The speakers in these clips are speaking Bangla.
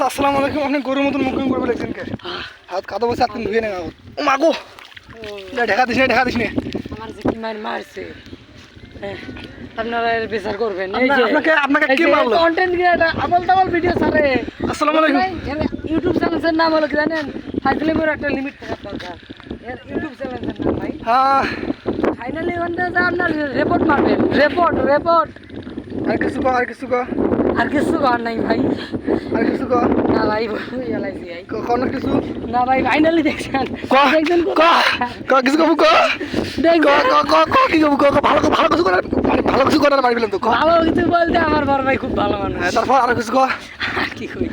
আসসালামু আলাইকুম। আপনি গরুর মতন মুখ করবে লাগছেন কে? হাত কাদা বসে আপনি ধুয়ে নেন। ও মাগো, ঢেকা দিস না। আমার যে কি মারছে, আপনারা এর বিচার করবেন। আপনাকে কে মারলো? কন্টেন্ট ক্রিয়েটর আবল তাবল ভিডিও ছাড়ে। আসসালামু আলাইকুম। ইউটিউব চ্যানেলের নাম হলো কি জানেন? ফাজলিমের একটা লিমিট থাকা দরকার। ইউটিউব চ্যানেলের নাম ভাই। হ্যাঁ, ফাইনালি ওখানে যা আপনার রিপোর্ট মারবেন। রিপোর্ট আর কিছু কর। আর কিছু কর নাই ভাই। আর কিছু কর না ভাই, বলাইছি ভাই। কোন কিছু না ভাই, ফাইনালি দেখছেন। দেখছেন কিছু কব ভালো কিছু করার মারি ফেলেন তো। ভালো কিছু বলতে আমার বড় ভাই খুব ভালো মানুষ। তারপর আর কিছু কর। কি কই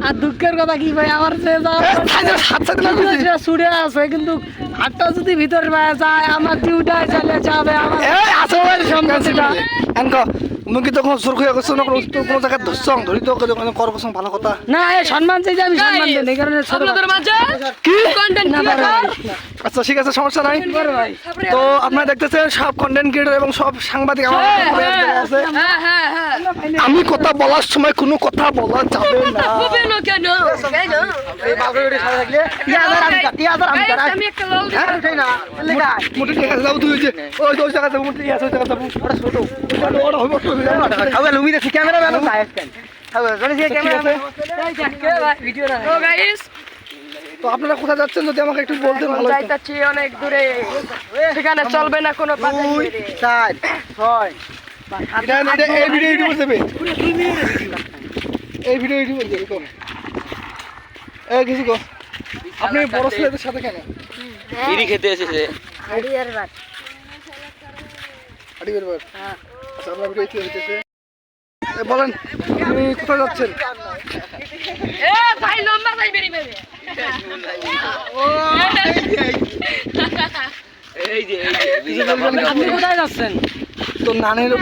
আর দুঃখের কথা কি ভাই, আমার যে ছুড়ে আছে কিন্তু হাতটা যদি ভিতরে যায় আমার ডিউটাই চলে যাবে। আমার সম্মানটা মুখে তখন জোর হয়ে গেছে না, কোনো জায়গায় ধরছং ধরি তো করবো ভালো কথা না। এই সম্মান চাইছে, আমি সম্মান দেন এই কারণে কি কন্টেন্ট না। আচ্ছা ঠিক আছে, সমস্যা নাই। তো আপনারা দেখতেছেন সব কন্টেন্ট ক্রিয়েটর এবং সব সাংবাদিক আমার আছে। আমি কথা বলার সময় কোনো কথা বলা যাবে না। কেন এই বাগড়ি সাথে থাকলে আমি মোটে ঠিক আছে, যাবো তুই ওই জায়গা যাবো, মোটে আছে ওই জায়গা যাবো। ওটা ছোট ওটা হইব খাবে লুমি দেখি ক্যামেরা ম্যান ভিডিও না। তো আপনারা কোথায় যাচ্ছেন যদি আমাকে একটু বলতেন ভালো হতো। যাইতাছি অনেক দূরে, সেখানে চলবে না কোনো পাতা। 2 4 6 এটা এই ভিডিও ইউটিউবে দেবে। এই ভিডিও ইউটিউবে দেবে কোন এই কিছু কো। আপনি বড় ছেলেদের সাথে কেন বিড়ি খেতে এসেছে? হাড়িয়ার বাট হাড়িয়ার বাট। আচ্ছা, আমরা ভিডিও কি হইতেছে বলেন, আপনি কোথায় যাচ্ছেন? এ ভাই লম্বা ভাই বেরি বেরি। ও এই যে আপনি কোথায় যাচ্ছেন? তো নানের